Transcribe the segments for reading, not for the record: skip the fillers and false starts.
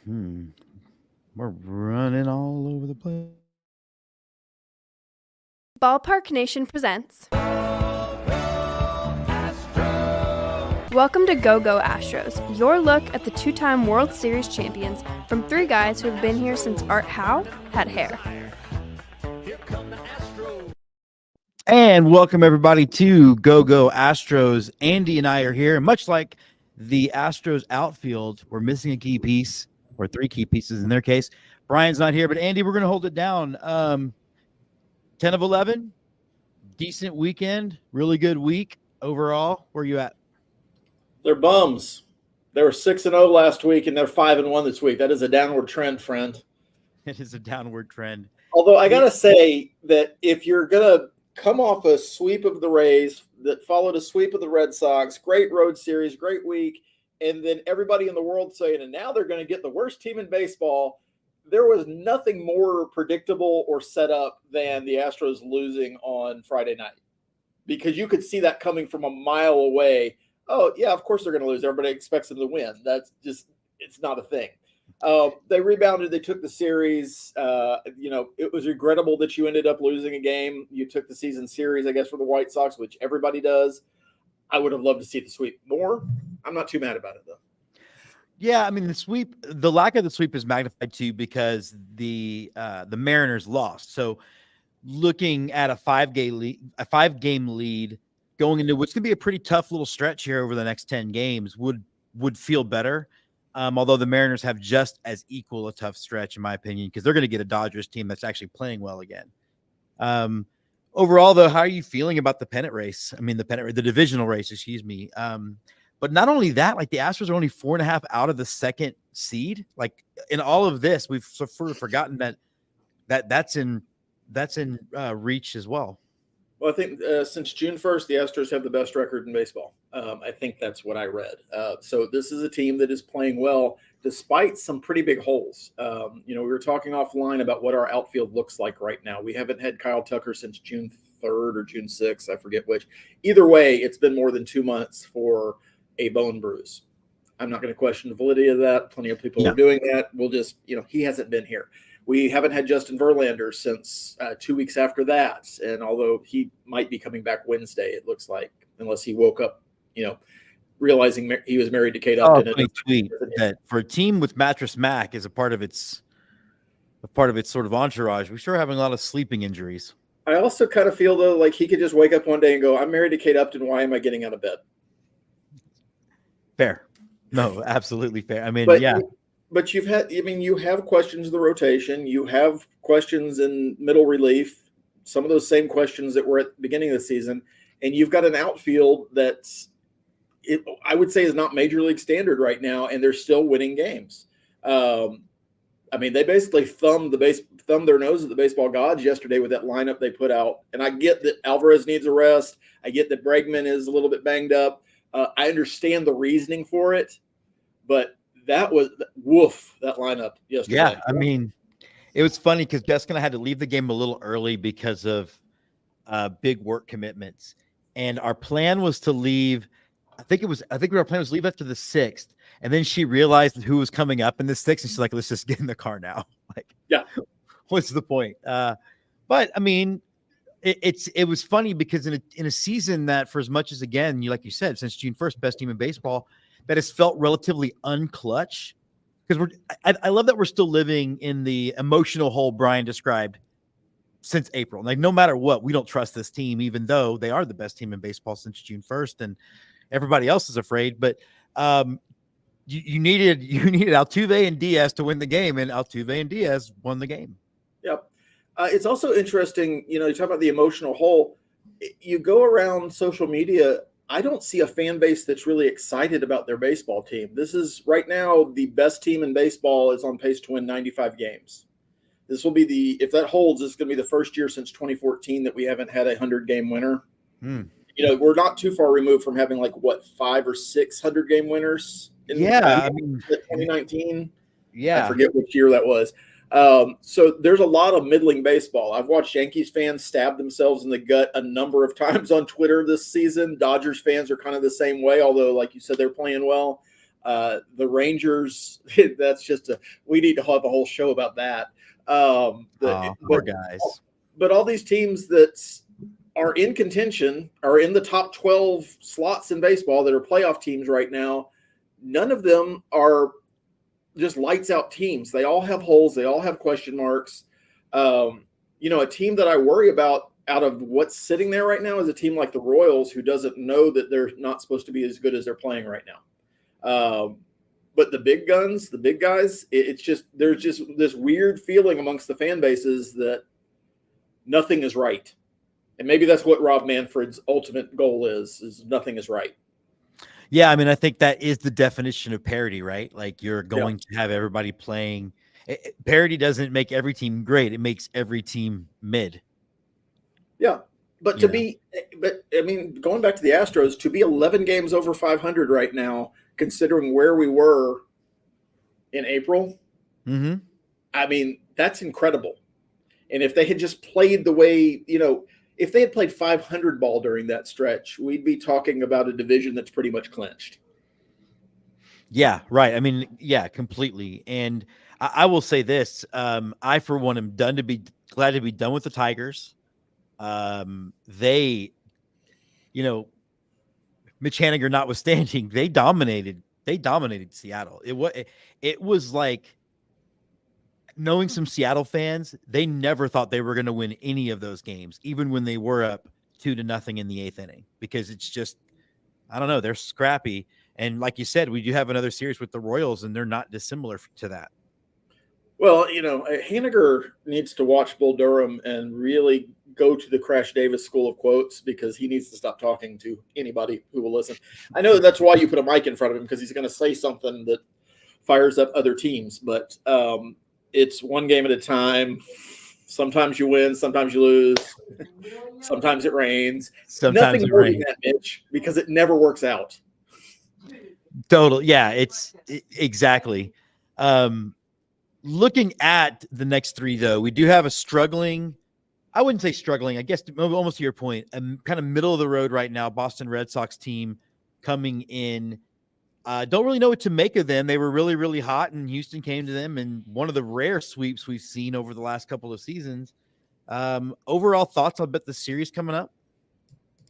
We're running all over the place. Ballpark Nation presents. Welcome to Go Astros, your look at the two-time World Series champions from three guys who have been here since Art Howe had hair. And welcome everybody to Go Astros. Andy and I are here. Much like the Astros outfield, we're missing a key piece, or three key pieces in their case. Brian's not here, but Andy, we're going to hold it down. 10 of 11, decent weekend, really good week overall. Where are you at? They're bums. They were 6-0 last week, and they're 5-1 this week. That is a downward trend, friend. It is a downward trend. Although I got to say that if you're going to come off a sweep of the Rays that followed a sweep of the Red Sox, great road series, great week, and then everybody in the world saying, and now they're going to get the worst team in baseball, there was nothing more predictable or set up than the Astros losing on Friday night, because you could see that coming from a mile away. Oh, yeah, of course they're going to lose. Everybody expects them to win. That's just – it's not a thing. They rebounded. They took the series. It was regrettable that you ended up losing a game. You took the season series, I guess, for the White Sox, which everybody does. I would have loved to see the sweep more. I'm not too mad about it, though. Yeah, I mean, the lack of the sweep is magnified too because the Mariners lost. So looking at a five-game lead going into what's going to be a pretty tough little stretch here over the next 10 games would feel better. Although the Mariners have just as equal a tough stretch, in my opinion, because they're going to get a Dodgers team that's actually playing well again. Overall, though, how are you feeling about the pennant race? I mean, the divisional race, excuse me. But not only that, like the Astros are only 4.5 out of the second seed. Like in all of this, we've sort of forgotten that's in reach as well. Well, I think since June 1st, the Astros have the best record in baseball. I think that's what I read. So this is a team that is playing well despite some pretty big holes. We were talking offline about what our outfield looks like right now. We haven't had Kyle Tucker since June 3rd or June 6th. I forget which. Either way, it's been more than 2 months for a bone bruise. I'm not going to question the validity of that. Plenty of people are doing that. We'll just, he hasn't been here. We haven't had Justin Verlander since 2 weeks after that. And although he might be coming back Wednesday, it looks like, unless he woke up, realizing he was married to Kate Upton. Tweet that for a team with Mattress Mac as a part of its sort of entourage, we're sure having a lot of sleeping injuries. I also kind of feel, though, like he could just wake up one day and go, I'm married to Kate Upton. Why am I getting out of bed? Fair. No, absolutely fair. I mean, But you have questions in the rotation. You have questions in middle relief, some of those same questions that were at the beginning of the season. And you've got an outfield that's, I would say, is not major league standard right now, and they're still winning games. They basically thumbed their nose at the baseball gods yesterday with that lineup they put out. And I get that Alvarez needs a rest. I get that Bregman is a little bit banged up. I understand the reasoning for it, but that was that lineup yesterday. Yeah, I mean, it was funny because Jessica had to leave the game a little early because of big work commitments, and our plan was to leave. I think our plan was to leave after the 6th, and then she realized who was coming up in the 6th, and she's like, "Let's just get in the car now." Like, yeah, what's the point? But I mean, it was funny because in a season that, for as much as, again, like you said, since June 1st, best team in baseball, that has felt relatively unclutch, because I love that we're still living in the emotional hole Brian described since April. Like, no matter what, we don't trust this team, even though they are the best team in baseball since June 1st, and everybody else is afraid. But you needed Altuve and Diaz to win the game, and Altuve and Diaz won the game. Yep. It's also interesting, you talk about the emotional hole. You go around social media, I don't see a fan base that's really excited about their baseball team. This is right now the best team in baseball is on pace to win 95 games. This will be if that holds, it's going to be the first year since 2014 that we haven't had a 100-game winner. We're not too far removed from having 5 or 6 100-game winners. In 2019. Yeah. I forget which year that was. So there's a lot of middling baseball. I've watched Yankees fans stab themselves in the gut a number of times on Twitter this season. Dodgers fans are kind of the same way, although, like you said, they're playing well. The Rangers, that's just we need to have a whole show about that. Poor guys. But all these teams that are in contention, are in the top 12 slots in baseball that are playoff teams right now, none of them are just lights out teams. They all have holes. They all have question marks. A team that I worry about out of what's sitting there right now is a team like the Royals, who doesn't know that they're not supposed to be as good as they're playing right now. But the big guns, the big guys, there's just this weird feeling amongst the fan bases that nothing is right. And maybe that's what Rob Manfred's ultimate goal is nothing is right. Yeah, I mean, I think that is the definition of parity, right? Like you're going to have everybody playing. Parity doesn't make every team great. It makes every team mid. Yeah. But going back to the Astros, to be 11 games over 500 right now, considering where we were in April, I mean, that's incredible. And if they had just played the way, if they had played 500 ball during that stretch, we'd be talking about a division that's pretty much clinched. Yeah, right. I mean, yeah, completely. And I will say this: I, for one, am glad to be done with the Tigers. They, Mitch Haniger notwithstanding, they dominated Seattle. It was like, knowing some Seattle fans, they never thought they were going to win any of those games, even when they were up 2-0 in the 8th inning, because it's just, I don't know, they're scrappy. And like you said, we do have another series with the Royals, and they're not dissimilar to that. Well, Haniger needs to watch Bull Durham and really go to the Crash Davis school of quotes, because he needs to stop talking to anybody who will listen. I know that's why you put a mic in front of him, because he's going to say something that fires up other teams, but it's one game at a time. Sometimes you win, sometimes you lose. Sometimes it rains. Sometimes Nothing more than that, Mitch, because it never works out. Total. Yeah, exactly. Looking at the next three, though, we do have a struggling, I wouldn't say struggling, I guess almost to your point, a kind of middle of the road right now Boston Red Sox team coming in. Don't really know what to make of them. They were really, really hot, and Houston came to them, and one of the rare sweeps we've seen over the last couple of seasons. Overall thoughts on the series coming up?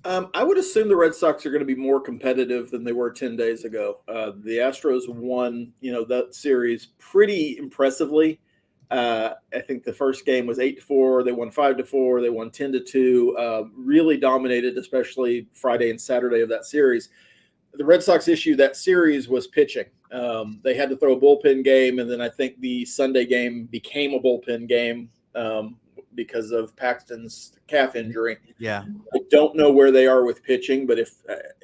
I would assume the Red Sox are going to be more competitive than they were 10 days ago. The Astros won, that series pretty impressively. I think the first game was 8-4. They won 5-4. They won 10-2. Really dominated, especially Friday and Saturday of that series. The Red Sox issue that series was pitching. They had to throw a bullpen game, and then I think the Sunday game became a bullpen game because of Paxton's calf injury. Yeah. I don't know where they are with pitching, but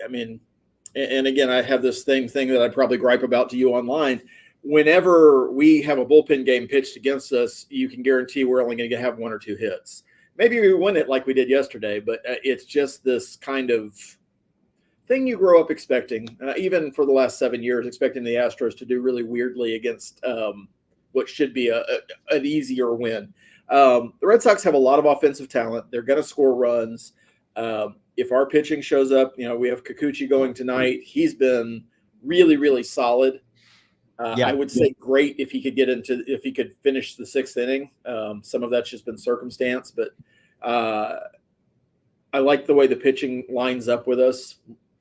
and again, I have this thing that I probably gripe about to you online. Whenever we have a bullpen game pitched against us, you can guarantee we're only going to have 1 or 2 hits. Maybe we win it like we did yesterday, but it's just this kind of thing you grow up expecting, even for the last 7 years, expecting the Astros to do really weirdly against what should be an easier win. The Red Sox have a lot of offensive talent. They're going to score runs. If our pitching shows up, we have Kikuchi going tonight. He's been really, really solid. I would say great if he could finish the 6th inning. Some of that's just been circumstance, but I like the way the pitching lines up with us.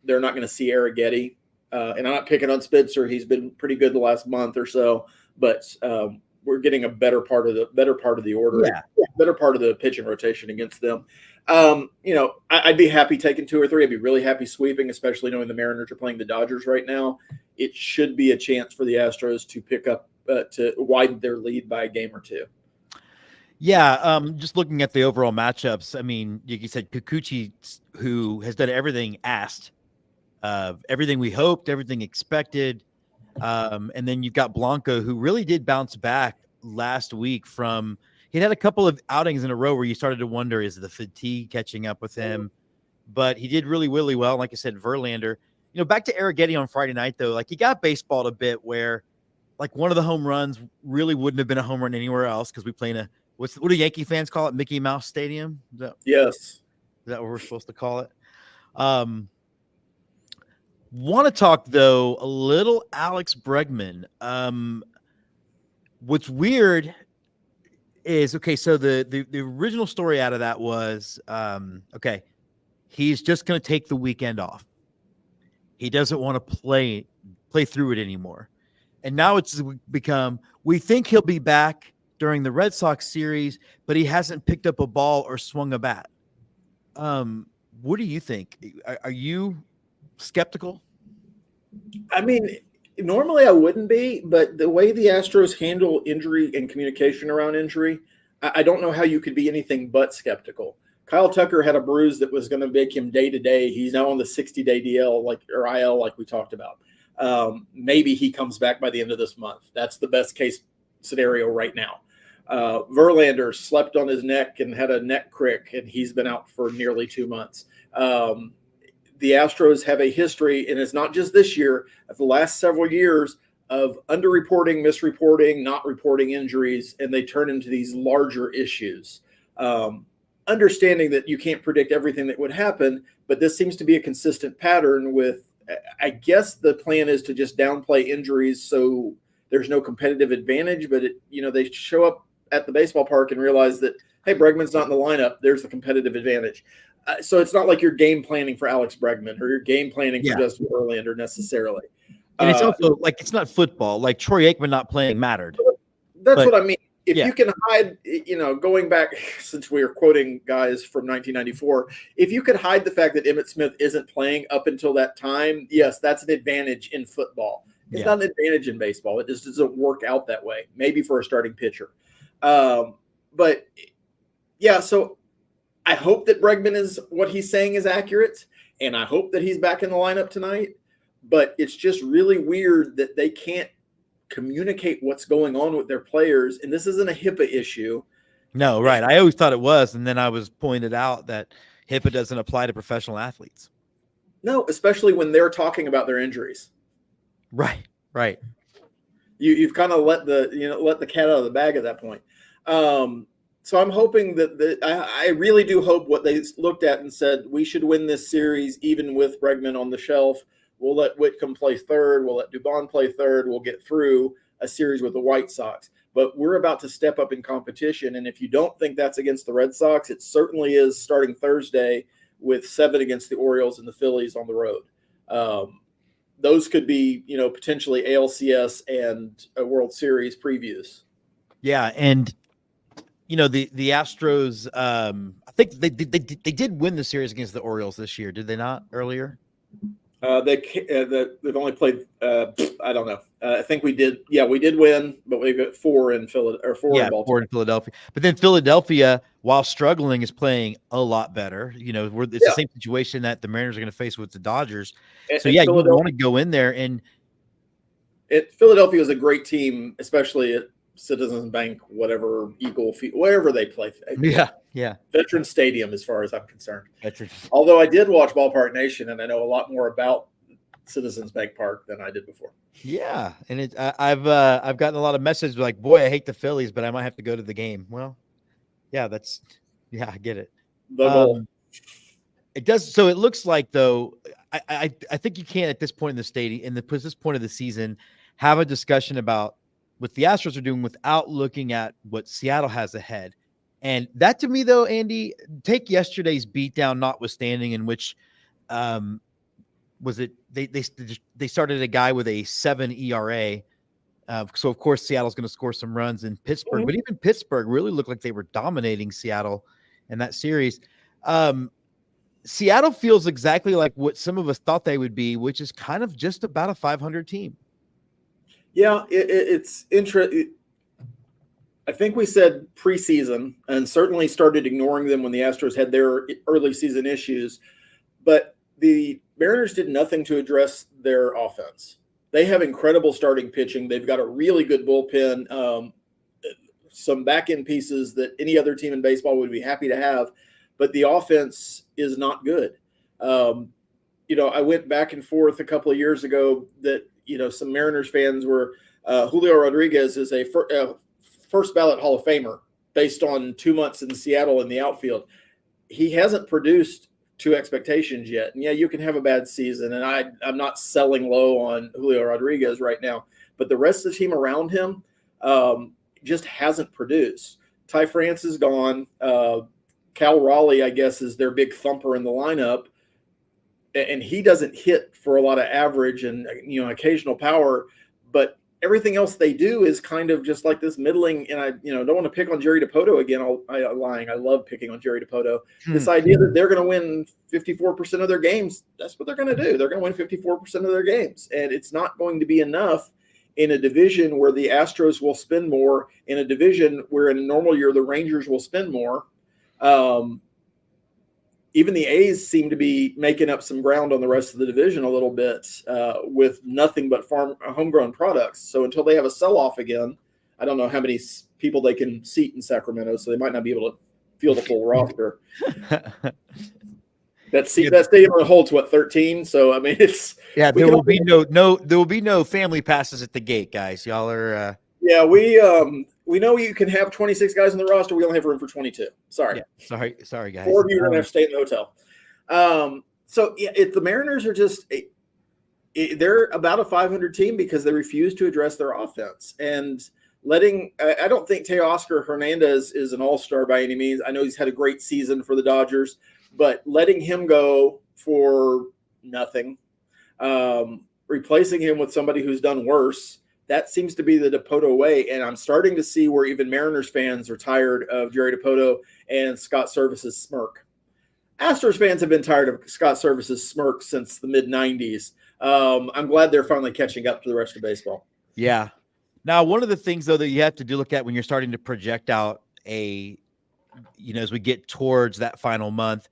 They're not going to see Arrighetti. And I'm not picking on Spencer. He's been pretty good the last month or so, but we're getting a better part of the order, better part of the pitching rotation against them. I'd be happy taking 2 or 3. I'd be really happy sweeping, especially knowing the Mariners are playing the Dodgers right now. It should be a chance for the Astros to pick up, to widen their lead by a game or 2. Yeah, just looking at the overall matchups, I mean, like you said, Kikuchi, who has done everything asked, everything we hoped, everything expected. And then you've got Blanco, who really did bounce back last week from – he had a couple of outings in a row where you started to wonder, is the fatigue catching up with him? But he did really, really well. Like I said, Verlander. Back to Arrighetti on Friday night, though, like he got baseballed a bit where like one of the home runs really wouldn't have been a home run anywhere else because we play in what do Yankee fans call it? Mickey Mouse Stadium? Yes. Is that what we're supposed to call it? Want to talk though a little Alex Bregman. What's weird is okay. So the original story out of that was okay. He's just going to take the weekend off. He doesn't want to play through it anymore. And now it's become, we think he'll be back during the Red Sox series, but he hasn't picked up a ball or swung a bat. What do you think? Are you skeptical? I mean, normally I wouldn't be, but the way the Astros handle injury and communication around injury, I don't know how you could be anything but skeptical. Kyle Tucker had a bruise that was going to make him day to day. He's now on the 60-day DL or IL like we talked about. Maybe he comes back by the end of this month. That's the best case scenario right now. Verlander slept on his neck and had a neck crick, and he's been out for nearly 2 months. The Astros have a history, and it's not just this year, of the last several years of underreporting, misreporting, not reporting injuries, and they turn into these larger issues. Understanding that you can't predict everything that would happen, but this seems to be a consistent pattern with, I guess the plan is to just downplay injuries so there's no competitive advantage, but they show up at the baseball park and realize that, hey, Bregman's not in the lineup. There's the competitive advantage. So it's not like you're game planning for Alex Bregman or you're game planning for Justin Verlander necessarily. And it's also like, it's not football. Like Troy Aikman not playing mattered. That's what I mean. If you can hide, going back since we are quoting guys from 1994, if you could hide the fact that Emmitt Smith isn't playing up until that time, yes, that's an advantage in football. It's not an advantage in baseball. It just doesn't work out that way. Maybe for a starting pitcher. So I hope that Bregman is what he's saying is accurate, and I hope that he's back in the lineup tonight. But it's just really weird that they can't communicate what's going on with their players, and this isn't a HIPAA issue. No, right. I always thought it was, and then I was pointed out that HIPAA doesn't apply to professional athletes. No, especially when they're talking about their injuries. Right. You've kind of let the cat out of the bag at that point. So I'm hoping that I really do hope what they looked at and said, we should win this series even with Bregman on the shelf. We'll let Whitcomb play third. We'll let Dubon play third. We'll get through a series with the White Sox. But we're about to step up in competition. And if you don't think that's against the Red Sox, it certainly is starting Thursday with 7 against the Orioles and the Phillies on the road. Those could be, potentially ALCS and a World Series previews. Yeah, and the Astros. I think they did win the series against the Orioles this year. Did they not earlier? They've only played. I don't know. I think we did. Yeah, we did win, but we got 4 in Philadelphia. 4 in Baltimore. 4 in Philadelphia. But then Philadelphia, while struggling, is playing a lot better. It's the same situation that the Mariners are going to face with the Dodgers. So you want to go in there and. Philadelphia is a great team, especially at Citizens Bank, whatever wherever they play. Yeah. Veterans Stadium, as far as I'm concerned. Although I did watch Ballpark Nation, and I know a lot more about Citizens Bank Park than I did before. Yeah, and I've gotten a lot of messages like, "Boy, I hate the Phillies, but I might have to go to the game." Well, I get it. It does. So it looks like though, I think you can at this point in the stadium, this point of the season, have a discussion about what the Astros are doing without looking at what Seattle has ahead. And that to me, though, Andy, take yesterday's beatdown notwithstanding, in which was it they started a guy with a 7 ERA. So, of course, Seattle's going to score some runs in Pittsburgh. Mm-hmm. But even Pittsburgh really looked like they were dominating Seattle in that series. Seattle feels exactly like what some of us thought they would be, which is kind of just about a 500 team. Yeah, it's interesting. I think we said preseason and certainly started ignoring them when the Astros had their early season issues. But the Mariners did nothing to address their offense. They have incredible starting pitching. They've got a really good bullpen, some back-end pieces that any other team in baseball would be happy to have. But the offense is not good. I went back and forth a couple of years ago that, some Mariners fans were Julio Rodriguez is a first ballot Hall of Famer based on 2 months in Seattle in the outfield. He hasn't produced to expectations yet. And yeah, you can have a bad season, and I'm not selling low on Julio Rodriguez right now, but the rest of the team around him just hasn't produced. Ty France is gone. Cal Raleigh, I guess, is their big thumper in the lineup, and he doesn't hit for a lot of average and occasional power, but everything else they do is kind of just like this middling. And I don't want to pick on Jerry Dipoto again. I'm lying. I love picking on Jerry Dipoto. This idea that they're going to win 54% of their games, that's what they're going to do. They're going to win 54% of their games, and it's not going to be enough in a division where the Astros will spend more, in a division where in a normal year the Rangers will spend more. Even the A's seem to be making up some ground on the rest of the division a little bit with nothing but homegrown products. So until they have a sell-off again, I don't know how many people they can seat in Sacramento, so they might not be able to field a full roster. That stadium holds 13. So I mean, it's there will be no family passes at the gate, guys. Y'all are we know you can have 26 guys on the roster. We only have room for 22. Sorry. Yeah, sorry, guys. 4 of you are going to have to stay in the hotel. The Mariners are just they're about a 500 team because they refuse to address their offense. And I don't think Teoscar Hernandez is an all-star by any means. I know he's had a great season for the Dodgers, but letting him go for nothing, replacing him with somebody who's done worse, that seems to be the Dipoto way, and I'm starting to see where even Mariners fans are tired of Jerry Dipoto and Scott Service's smirk. Astros fans have been tired of Scott Service's smirk since the mid-'90s. I'm glad they're finally catching up to the rest of baseball. Yeah. Now, one of the things, though, that you have to look at when you're starting to project out as we get towards that final month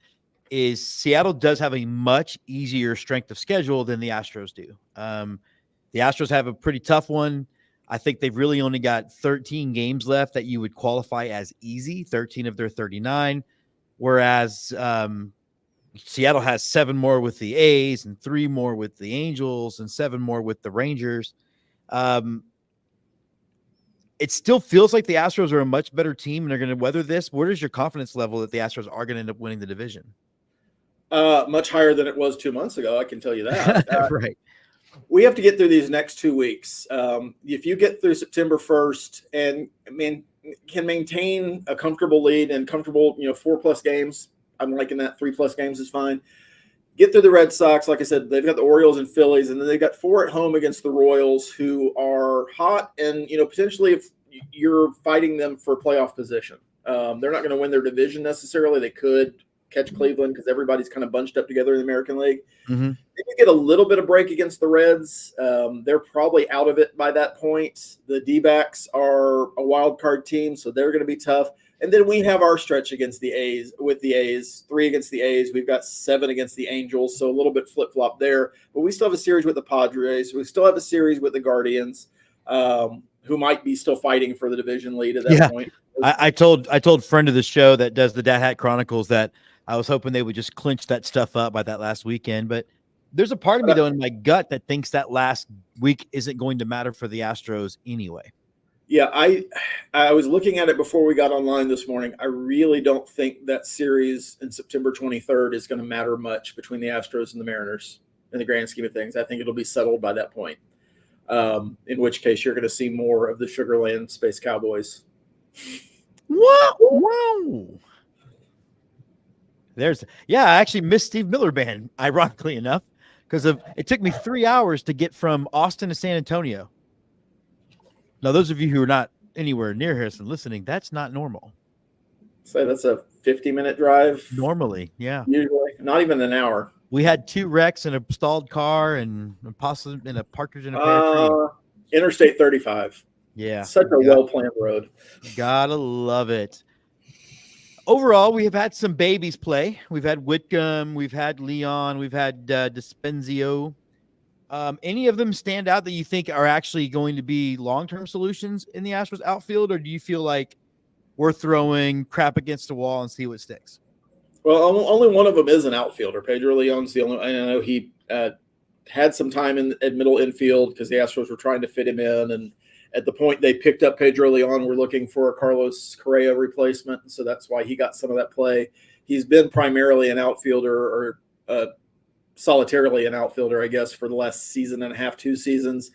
is Seattle does have a much easier strength of schedule than the Astros do. The Astros have a pretty tough one. I think they've really only got 13 games left that you would qualify as easy, 13 of their 39, whereas Seattle has 7 more with the A's and 3 more with the Angels and 7 more with the Rangers. It still feels like the Astros are a much better team and they're going to weather this. What is your confidence level that the Astros are going to end up winning the division? Much higher than it was 2 months ago, I can tell you that. Right. We have to get through these next 2 weeks. If you get through September 1st and can maintain a comfortable lead and comfortable, 4+ games, I'm liking that. 3+ games is fine. Get through the Red Sox. Like I said, they've got the Orioles and Phillies, and then they've got 4 at home against the Royals, who are hot and, potentially if you're fighting them for playoff position. They're not going to win their division necessarily. They could catch Cleveland because everybody's kind of bunched up together in the American League. Mm-hmm. They could get a little bit of break against the Reds. They're probably out of it by that point. The D-backs are a wild card team, so they're going to be tough. And then we have our stretch against the A's, 3 against the A's. We've got 7 against the Angels, so a little bit flip-flop there. But we still have a series with the Padres. We still have a series with the Guardians, who might be still fighting for the division lead at that point. I told friend of the show that does the Dat Hat Chronicles that I was hoping they would just clinch that stuff up by that last weekend. But there's a part of me, though, in my gut that thinks that last week isn't going to matter for the Astros anyway. Yeah, I was looking at it before we got online this morning. I really don't think that series in September 23rd is going to matter much between the Astros and the Mariners in the grand scheme of things. I think it'll be settled by that point, in which case you're going to see more of the Sugarland Space Cowboys. Wow. I actually missed Steve Miller Band, ironically enough, because it took me 3 hours to get from Austin to San Antonio. Now, those of you who are not anywhere near Harrison listening, that's not normal. So that's a 50-minute drive. Normally, yeah. Usually, not even an hour. We had 2 wrecks and a stalled car and a partridge in a pear tree. Interstate 35. Yeah. Such a well-planned road. Gotta love it. Overall, we have had some babies play. We've had Whitcomb, we've had Leon, we've had Dispenzio. Any of them stand out that you think are actually going to be long-term solutions in the Astros outfield, or do you feel like we're throwing crap against the wall and see what sticks? Well, only one of them is an outfielder. Pedro Leon's the only. I know he had some time at middle infield because the Astros were trying to fit him in, and at the point they picked up Pedro Leon, we're looking for a Carlos Correa replacement, so that's why he got some of that play. He's been primarily an outfielder or solitarily an outfielder, I guess, for the last season and a half, 2 seasons.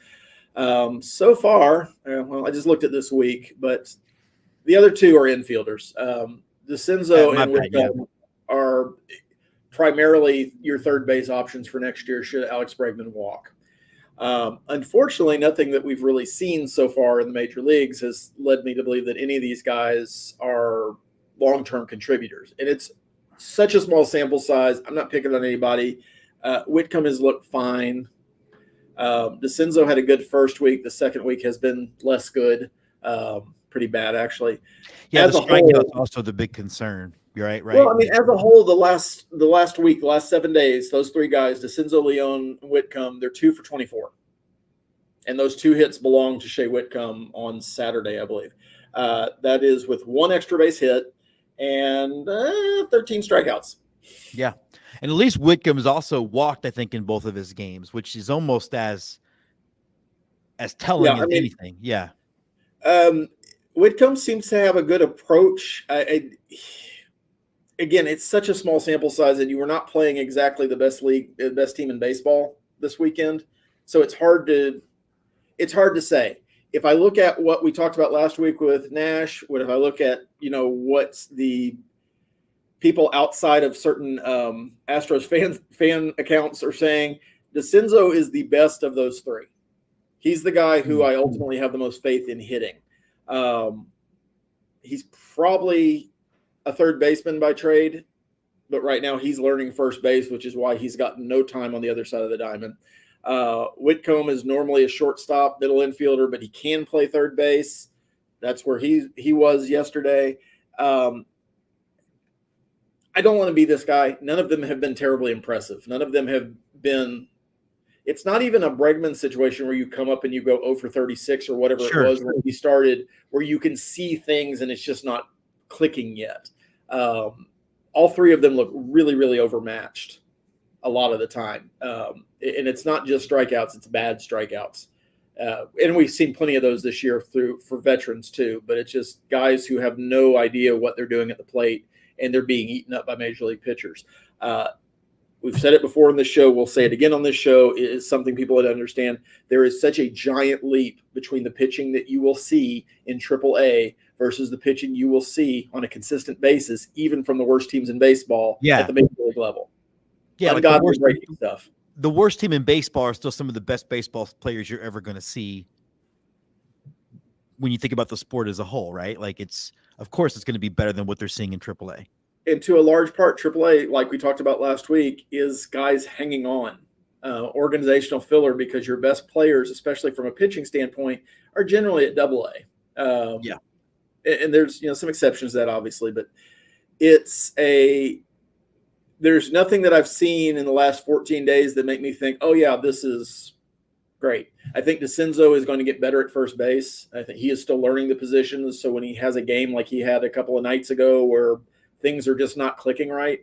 So far, well, I just looked at this week, but the other 2 are infielders. DeCenzo and Whitcomb are primarily your third base options for next year should Alex Bregman walk. Unfortunately, nothing that we've really seen so far in the major leagues has led me to believe that any of these guys are long-term contributors. And it's such a small sample size. I'm not picking on anybody. Whitcomb has looked fine. DeCenzo had a good first week. The second week has been less good. Pretty bad, actually. Yeah, the strikeout's also the big concern. You're right. Well, I mean, as a whole, the last week, the last 7 days, those 3 guys, DeCenzo, Leon, Whitcomb, they're 2 for 24. And those 2 hits belong to Shea Whitcomb on Saturday, I believe. That is with 1 extra base hit and 13 strikeouts. Yeah. And at least Whitcomb has also walked, I think, in both of his games, which is almost as telling as anything. Yeah. Whitcomb seems to have a good approach. Again, it's such a small sample size, and you were not playing exactly the best team in baseball this weekend. So it's hard to say. If I look at what we talked about last week with Nash, if I look at, what's the people outside of certain Astros fan accounts are saying, DeCenzo is the best of those 3. He's the guy who I ultimately have the most faith in hitting. He's probably a third baseman by trade, but right now he's learning first base, which is why he's gotten no time on the other side of the diamond. Whitcomb is normally a shortstop, middle infielder, but he can play third base. That's where he was yesterday. I don't want to be this guy. None of them have been terribly impressive. None of them have been – it's not even a Bregman situation where you come up and you go 0 for 36 or whatever it was where he started, where you can see things and it's just not clicking yet. All 3 of them look really, really overmatched a lot of the time. And it's not just strikeouts, it's bad strikeouts. And we've seen plenty of those this year for veterans too, but it's just guys who have no idea what they're doing at the plate and they're being eaten up by major league pitchers. We've said it before in this show. We'll say it again on this show. It is something people would understand. There is such a giant leap between the pitching that you will see in AAA versus the pitching you will see on a consistent basis, even from the worst teams in baseball at the major league level. Yeah, like the worst team in baseball are still some of the best baseball players you're ever going to see when you think about the sport as a whole, right? Like of course it's going to be better than what they're seeing in AAA. And to a large part, AAA, like we talked about last week, is guys hanging on, organizational filler, because your best players, especially from a pitching standpoint, are generally at AA. And there's some exceptions to that, obviously, but there's nothing that I've seen in the last 14 days that make me think, oh yeah, this is great. I think DeCenzo is going to get better at first base. I think he is still learning the positions. So when he has a game like he had a couple of nights ago where things are just not clicking right,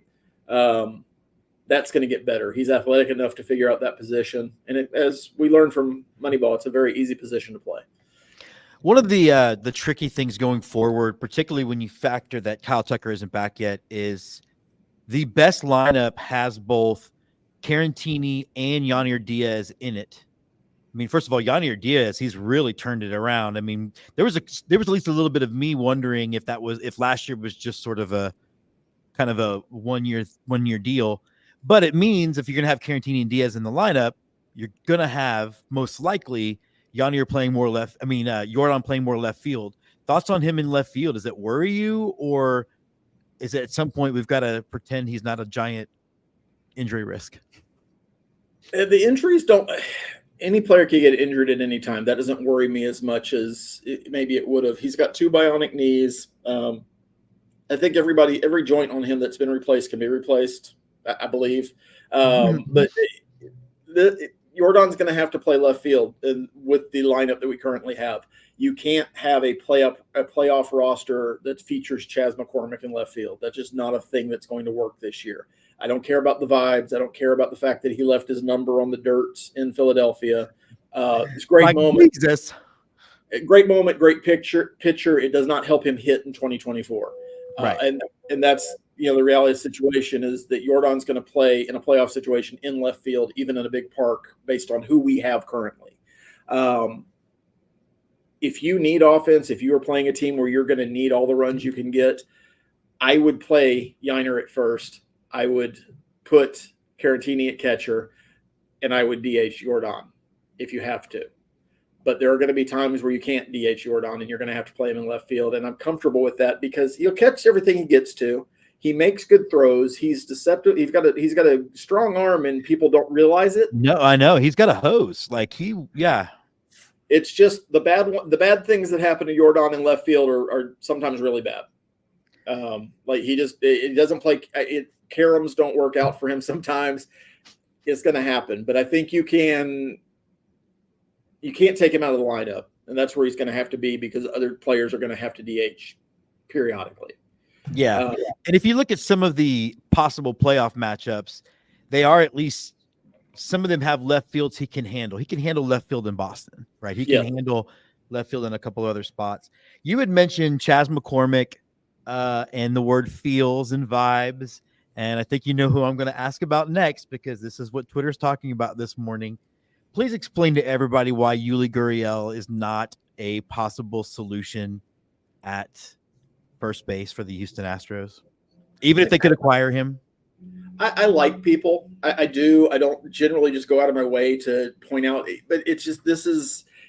that's going to get better. He's athletic enough to figure out that position. And as we learned from Moneyball, it's a very easy position to play. One of the tricky things going forward, particularly when you factor that Kyle Tucker isn't back yet, is the best lineup has both Carantini and Yanier Diaz in it. I mean, first of all, Yanier Diaz, he's really turned it around. I mean, there was at least a little bit of me wondering if last year was just sort of a kind of a one year deal. But it means if you're going to have Carantini and Diaz in the lineup, you're going to have most likely Yanier playing more left. I mean, Jordan playing more left field. Thoughts on him in left field? Does it worry you, or is it at some point we've got to pretend he's not a giant injury risk? The injuries don't. Any player can get injured at any time. That doesn't worry me as much as maybe it would have. He's got 2 bionic knees. I think every joint on him that's been replaced can be replaced, I believe. But Jordan's going to have to play left field with the lineup that we currently have. You can't have a playoff roster that features Chas McCormick in left field. That's just not a thing that's going to work this year. I don't care about the vibes. I don't care about the fact that he left his number on the dirt in Philadelphia. It's a great moment. Great moment, great pitcher. It does not help him hit in 2024. Right. And that's the reality of the situation is that Jordan's going to play in a playoff situation in left field, even in a big park, based on who we have currently. If you need offense, if you are playing a team where you're going to need all the runs you can get, I would play Yiner at first. I would put Carantini at catcher, and I would DH Jordan if you have to. But there are going to be times where you can't DH Jordan, and you're going to have to play him in left field. And I'm comfortable with that because he'll catch everything he gets to. He makes good throws. He's deceptive. He's got a strong arm, and people don't realize it. No, I know. He's got a hose. It's just the bad things that happen to Jordan in left field are sometimes really bad. He doesn't play. Caroms don't work out for him sometimes. It's going to happen, but I think you can't take him out of the lineup, and that's where he's going to have to be because other players are going to have to DH periodically. Yeah. And if you look at some of the possible playoff matchups, they are at least some of them have left fields he can handle. He can handle left field in Boston, right? He can handle left field in a couple other spots. You had mentioned Chas McCormick and the word feels and vibes. And I think you know who I'm going to ask about next because this is what Twitter's talking about this morning. Please explain to everybody why Yuli Gurriel is not a possible solution at first base for the Houston Astros, even if they could acquire him. I like people. I do. I don't generally just go out of my way to point out, but it's just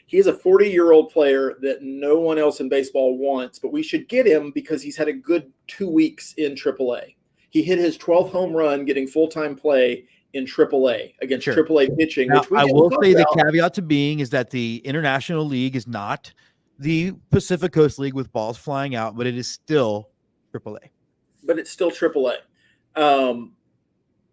he's a 40-year-old player that no one else in baseball wants, but we should get him because he's had a good 2 weeks in AAA. He hit his 12th home run getting full-time play in AAA against AAA pitching. Now, which we I will say about. The caveat to being is that the International League is not the Pacific Coast League with balls flying out, but it is still AAA. But it's still AAA.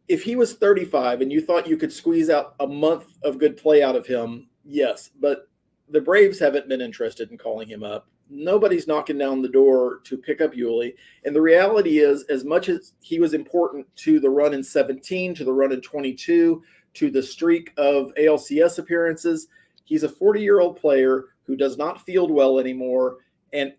If he was 35 and you thought you could squeeze out a month of good play out of him, yes. But the Braves haven't been interested in calling him up. Nobody's knocking down the door to pick up Yuli. And the reality is, as much as he was important to the run in 17, to the run in 22, to the streak of ALCS appearances, he's a 40-year-old player who does not field well anymore. And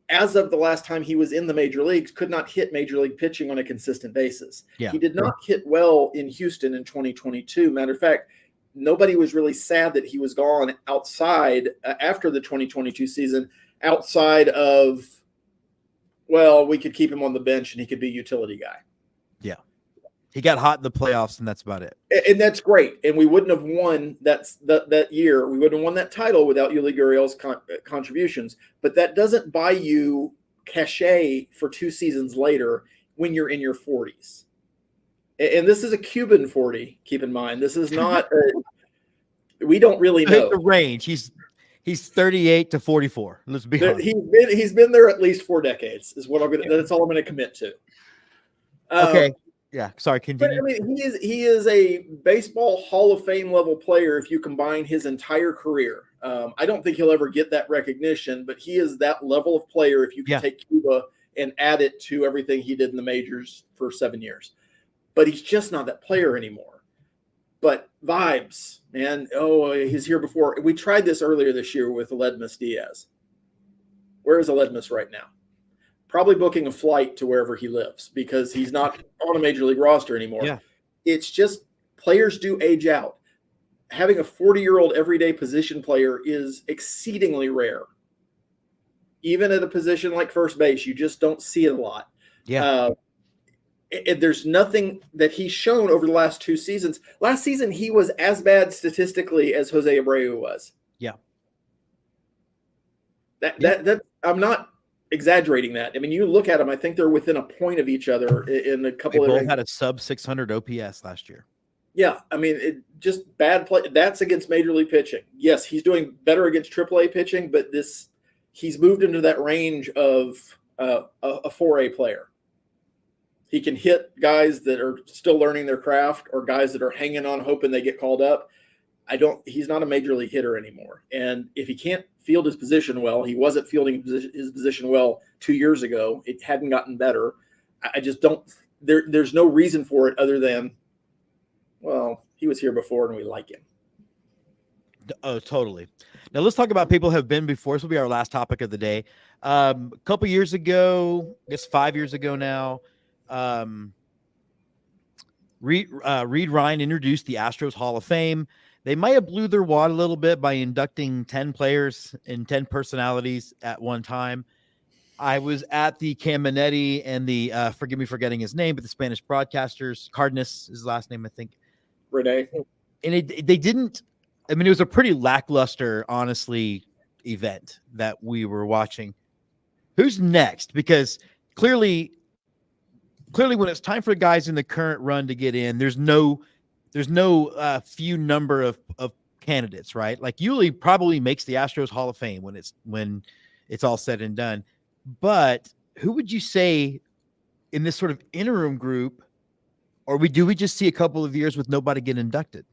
as of the last time he was in the major leagues, could not hit major league pitching on a consistent basis. Yeah. He did not hit well in Houston in 2022. Matter of fact, nobody was really sad that he was gone outside after the 2022 season, outside of, well, we could keep him on the bench and he could be a utility guy. Yeah. He got hot in the playoffs and that's about it. And that's great. And we wouldn't have won that year. We wouldn't have won that title without Yuli Gurriel's contributions. But that doesn't buy you cachet for 2 seasons later when you're in your 40s. And this is a Cuban 40, keep in mind. This is not we don't really know. The range. He's 38 to 44. Let's be honest. He's been there at least 4 decades is what that's all I'm going to commit to. Okay. Yeah, sorry, continue. But, I mean, he is a baseball Hall of Fame level player if you combine his entire career. I don't think he'll ever get that recognition, but he is that level of player if you can take Cuba and add it to everything he did in the majors for 7 years. But he's just not that player anymore. But vibes, man. Oh, he's here before. We tried this earlier this year with Aledmus Diaz. Where is Aledmus right now? Probably booking a flight to wherever he lives because he's not on a major league roster anymore. Yeah. It's just players do age out. Having a 40-year-old everyday position player is exceedingly rare. Even at a position like first base, you just don't see it a lot. Yeah. There's nothing that he's shown over the last 2 seasons. Last season, he was as bad statistically as Jose Abreu was. Yeah. That I'm not exaggerating that. I mean, you look at them, I think they're within a point of each other in a couple they of both had a sub 600 OPS last year. Yeah, I mean, just bad play. That's against major league pitching. Yes, he's doing better against AAA pitching, but he's moved into that range of a 4A player. He can hit guys that are still learning their craft or guys that are hanging on hoping they get called up. He's not a major league hitter anymore. And if he can't field his position well, he wasn't fielding his position well 2 years ago. It hadn't gotten better. I just don't, there's no reason for it other than, well, he was here before and we like him. Oh, totally. Now let's talk about people who have been before. This will be our last topic of the day. A couple years ago, I guess 5 years ago now, Reed Ryan introduced the Astros Hall of Fame. They might have blew their wad a little bit by inducting 10 players and 10 personalities at one time. I was at the Caminetti and the forgive me for getting his name, but the Spanish broadcasters, Cardenas is his last name, I think. Renee. And they didn't. I mean, it was a pretty lackluster, honestly, event that we were watching. Who's next? Because clearly, when it's time for the guys in the current run to get in, there's no few number of candidates, right? Like Yuli probably makes the Astros Hall of Fame when it's all said and done. But who would you say in this sort of interim group, or do we just see a couple of years with nobody get inducted?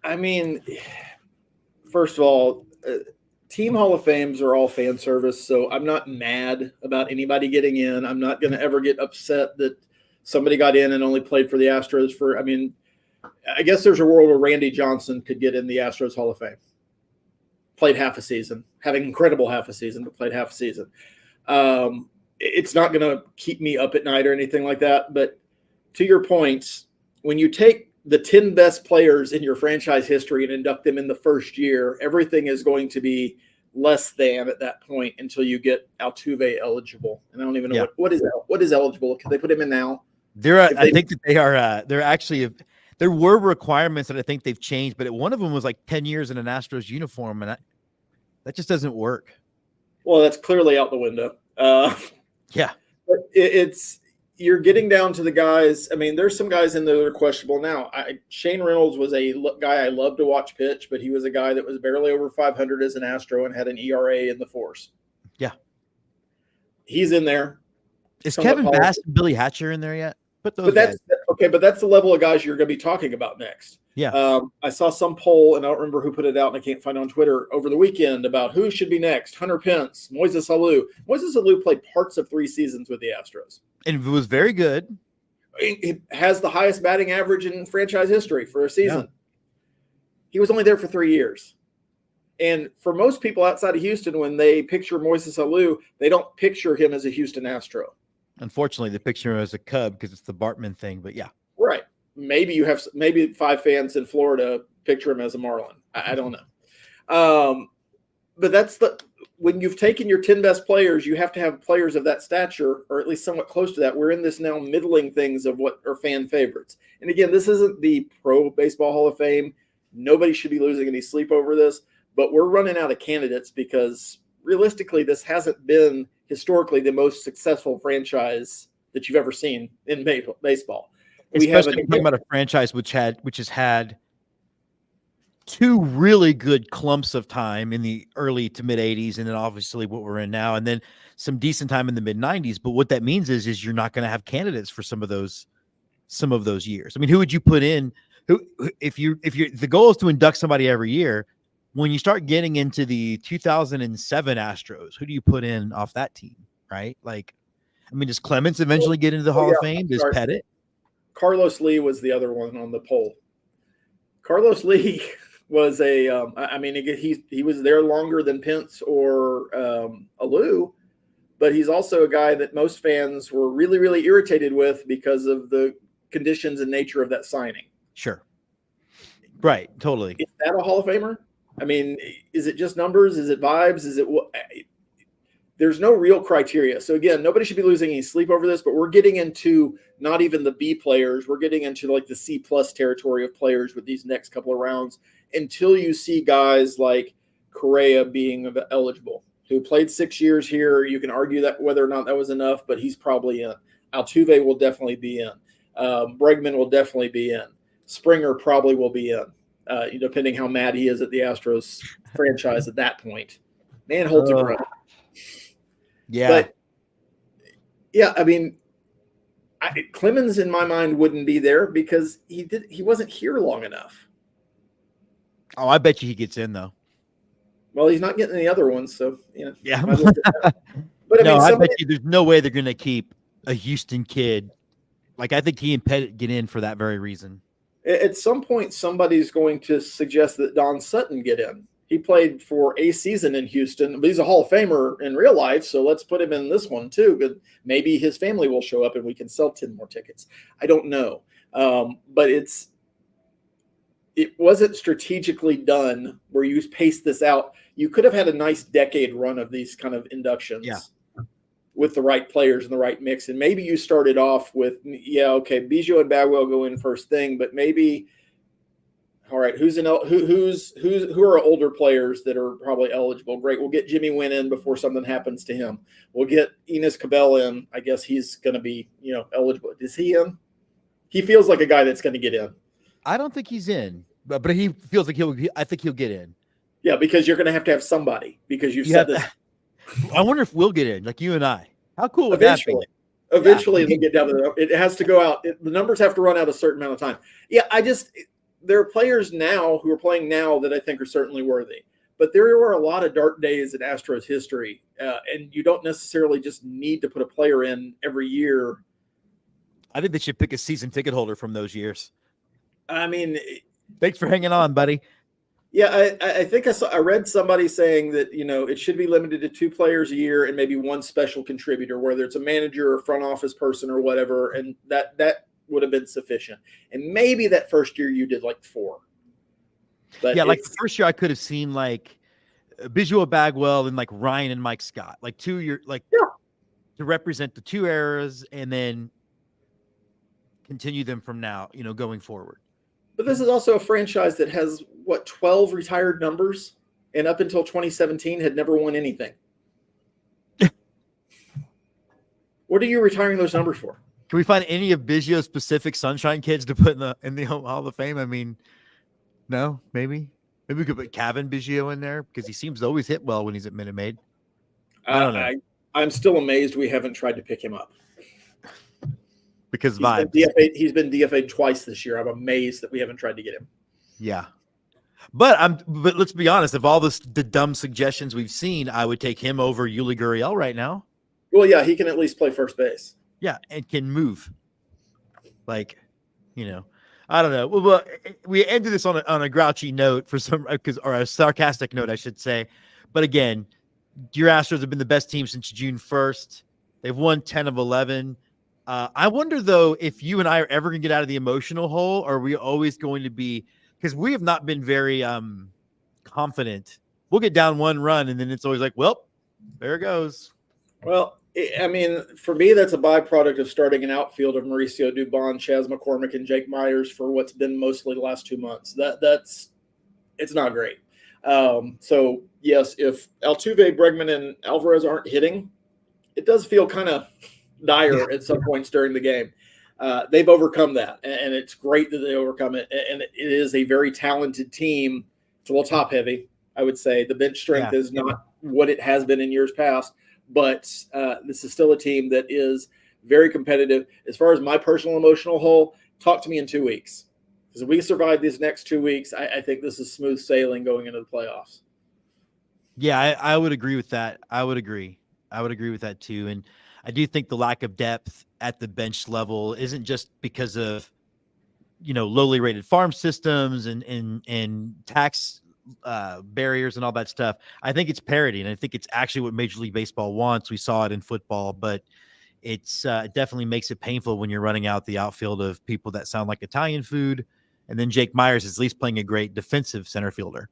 I mean, first of all, team Hall of Fames are all fan service, so I'm not mad about anybody getting in. I'm not going to ever get upset that somebody got in and only played for the Astros I mean, I guess there's a world where Randy Johnson could get in the Astros Hall of Fame. Played half a season, had an incredible half a season, but played half a season. It's not going to keep me up at night or anything like that. But to your point, when you take the 10 best players in your franchise history and induct them in the first year, everything is going to be less than at that point until you get Altuve eligible. And I don't even know what is eligible. Can they put him in now? I think that they are. They're actually. There were requirements that I think they've changed, but one of them was like 10 years in an Astros uniform, and that just doesn't work. Well, that's clearly out the window. Yeah, but you're getting down to the guys. I mean, there's some guys in there that are questionable now. Shane Reynolds was a guy I loved to watch pitch, but he was a guy that was barely over 500 as an Astro and had an ERA in the fours. Yeah, he's in there. Is Kevin Bass and Billy Hatcher in there yet? But that's the level of guys you're going to be talking about next. Yeah. I saw some poll, and I don't remember who put it out, and I can't find it on Twitter over the weekend about who should be next. Hunter Pence, Moises Alou. Moises Alou played parts of 3 seasons with the Astros. And it was very good. He has the highest batting average in franchise history for a season. Yeah. He was only there for 3 years. And for most people outside of Houston, when they picture Moises Alou, they don't picture him as a Houston Astro. Unfortunately, they picture him as a Cub because it's the Bartman thing, but yeah. Right. Maybe 5 fans in Florida picture him as a Marlin. I don't know. But when you've taken your 10 best players, you have to have players of that stature, or at least somewhat close to that. We're in this now middling things of what are fan favorites. And again, this isn't the Pro Baseball Hall of Fame. Nobody should be losing any sleep over this, but we're running out of candidates because realistically, this hasn't been historically the most successful franchise that you've ever seen in baseball. Especially talking about a franchise which has had 2 really good clumps of time in the early to mid 80s, and then obviously what we're in now, and then some decent time in the mid 90s. But what that means is you're not going to have candidates for some of those years. I mean, who would you put in? If the goal is to induct somebody every year, when you start getting into the 2007 Astros, who do you put in off that team? Right? Like, I mean, does Clemens eventually get into the Hall of Fame? Does Pettit? Carlos Lee was the other one on the poll. Carlos Lee was he was there longer than Pence or Alou, but he's also a guy that most fans were really, really irritated with because of the conditions and nature of that signing. Sure. Right. Totally. Is that a Hall of Famer? I mean, is it just numbers? Is it vibes? Is it what? There's no real criteria. So again, nobody should be losing any sleep over this, but we're getting into not even the B players. We're getting into like the C+ territory of players with these next couple of rounds until you see guys like Correa being eligible, who played 6 years here. You can argue that whether or not that was enough, but he's probably in. Altuve will definitely be in. Bregman will definitely be in. Springer probably will be in, depending how mad he is at the Astros franchise at that point. Man, holds a grudge. Yeah. But, yeah, I mean, Clemens in my mind wouldn't be there because he wasn't here long enough. Oh, I bet you he gets in though. Well, he's not getting any other ones, so yeah. But I bet you there's no way they're going to keep a Houston kid. Like I think he and Pettit get in for that very reason. At some point, somebody's going to suggest that Don Sutton get in. He played for a season in Houston, but he's a Hall of Famer in real life, so let's put him in this one too. But maybe his family will show up and we can sell 10 more tickets. I don't know, but it wasn't strategically done where you paced this out. You could have had a nice decade run of these kind of inductions with the right players and the right mix, and maybe you started off with Biggio and Bagwell go in first thing, but maybe. All right, who are older players that are probably eligible? Great, we'll get Jimmy Wynn in before something happens to him. We'll get Enos Cabell in. I guess he's going to be, eligible. Is he in? He feels like a guy that's going to get in. I don't think he's in, but he feels like I think he'll get in. Yeah, because you're going to have somebody because you've said this. I wonder if we'll get in, like you and I. How cool would that be? Eventually, it'll get down to it has to go out. The numbers have to run out a certain amount of time. Yeah, there are players now who are playing now that I think are certainly worthy. But there were a lot of dark days in Astros history, and you don't necessarily just need to put a player in every year. I think they should pick a season ticket holder from those years. I mean, thanks for hanging on, buddy. Yeah, I think I read somebody saying that, it should be limited to 2 players a year and maybe 1 special contributor, whether it's a manager or front office person or whatever, and that would have been sufficient. And maybe that first year you did 4. But yeah, like the first year I could have seen Biggio Bagwell and Ryan and Mike Scott, 2 years, to represent the 2 eras and then continue them from now, going forward. But this is also a franchise that has 12 retired numbers, and up until 2017 had never won anything. What are you retiring those numbers for? Can we find any of Biggio's specific Sunshine kids to put in the Hall of Fame? I mean, no, maybe we could put Kevin Biggio in there because he seems to always hit well when he's at Minute Maid. I don't know. I'm still amazed we haven't tried to pick him up because he's been DFA'd twice this year. I'm amazed that we haven't tried to get him. Yeah, but let's be honest. Of all the dumb suggestions we've seen, I would take him over Yuli Gurriel right now. Well, yeah, he can at least play first base. Yeah, and can move. I don't know. Well, we ended this on a grouchy note or a sarcastic note, I should say. But again, your Astros have been the best team since June 1st. They've won 10 of 11. I wonder, though, if you and I are ever going to get out of the emotional hole, or are we always going to be – because we have not been very confident. We'll get down 1 run, and then it's always well, there it goes. Well, I mean, for me, that's a byproduct of starting an outfield of Mauricio Dubon, Chas McCormick, and Jake Myers for what's been mostly the last 2 months. It's not great. So yes, if Altuve, Bregman, and Alvarez aren't hitting, it does feel kind of dire at some points during the game. They've overcome that, and it's great that they overcome it. And it is a very talented team. It's a little top heavy, I would say. The bench strength is not what it has been in years past. But this is still a team that is very competitive. As far as my personal emotional hole, talk to me in 2 weeks. Because if we survive these next 2 weeks, I think this is smooth sailing going into the playoffs. Yeah, I would agree with that. I would agree with that too. And I do think the lack of depth at the bench level isn't just because of, lowly rated farm systems and tax barriers and all that stuff. I think it's parity, and I think it's actually what Major League Baseball wants. We saw it in football, but it's it definitely makes it painful when you're running out the outfield of people that sound like Italian food. And then Jake Myers is at least playing a great defensive center fielder.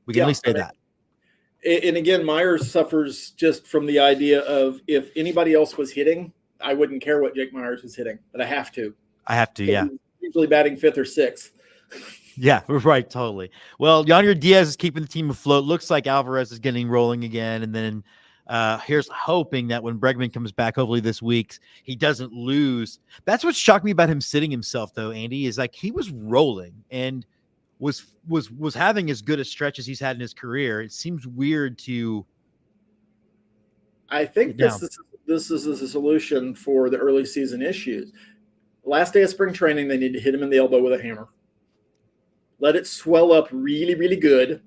We can at least say that. And again, Myers suffers just from the idea of if anybody else was hitting, I wouldn't care what Jake Myers was hitting, but I have to. Yeah. He's usually batting 5th or 6th. Yeah, right. Totally. Well, Yonder Diaz is keeping the team afloat. Looks like Alvarez is getting rolling again. And then here's hoping that when Bregman comes back, hopefully this week, he doesn't lose. That's what shocked me about him sitting himself, though, Andy, is he was rolling and was having as good a stretch as he's had in his career. It seems weird to. I think this is a solution for the early season issues. Last day of spring training, they need to hit him in the elbow with a hammer. Let it swell up really, really good.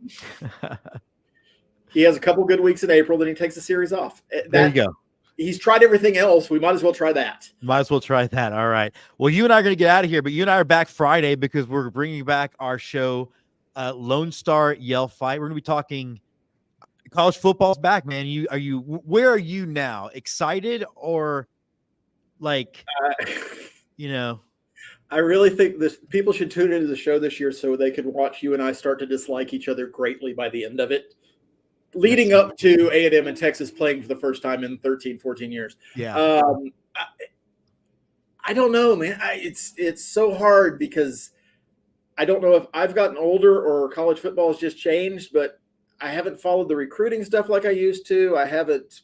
He has a couple good weeks in April, then he takes the series off. There you go. He's tried everything else. We might as well try that. All right. Well, you and I are going to get out of here, but you and I are back Friday because we're bringing back our show Lone Star yell fight. We're going to be talking college football's back, man. Where are you now? Excited or like, I really think this people should tune into the show this year so they can watch you and I start to dislike each other greatly by the end of it. Leading up to A&M and Texas playing for the first time in 13, 14 years. Yeah. I don't know, man. It's so hard because I don't know if I've gotten older or college football has just changed, but I haven't followed the recruiting stuff like I used to. I haven't,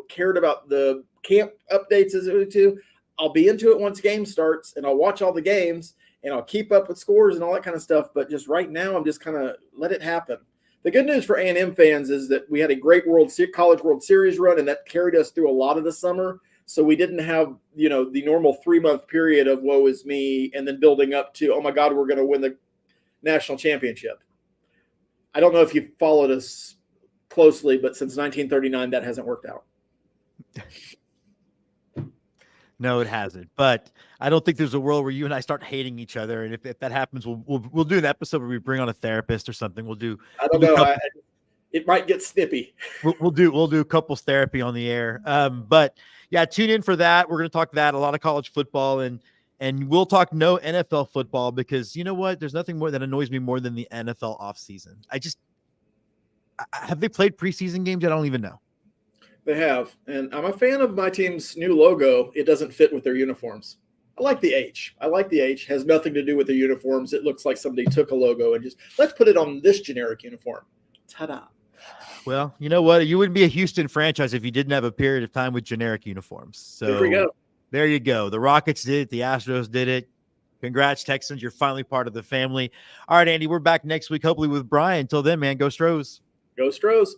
cared about the camp updates as I used to. I'll be into it once game starts, and I'll watch all the games, and I'll keep up with scores and all that kind of stuff. But just right now, I'm just kind of let it happen. The good news for A&M fans is that we had a great College World Series run, and that carried us through a lot of the summer. So we didn't have, the normal 3-month period of woe is me and then building up to, oh, my God, we're going to win the national championship. I don't know if you followed us closely, but since 1939, that hasn't worked out. No, it hasn't. But I don't think there's a world where you and I start hating each other. And if that happens, we'll do an episode where we bring on a therapist or something. I don't know. It might get snippy. We'll do couples therapy on the air. But yeah, tune in for that. We're going to talk that, a lot of college football, and we'll talk no NFL football because you know what? There's nothing more that annoys me more than the NFL offseason. Have they played preseason games? I don't even know. They have. And I'm a fan of my team's new logo. It doesn't fit with their uniforms. I like the H. It has nothing to do with the uniforms. It looks like somebody took a logo and just, let's put it on this generic uniform. Ta-da. Well, you know what? You wouldn't be a Houston franchise if you didn't have a period of time with generic uniforms. So there we go. There you go. The Rockets did it. The Astros did it. Congrats, Texans. You're finally part of the family. All right, Andy, we're back next week, hopefully with Brian. Until then, man, go Stros. Go Stros.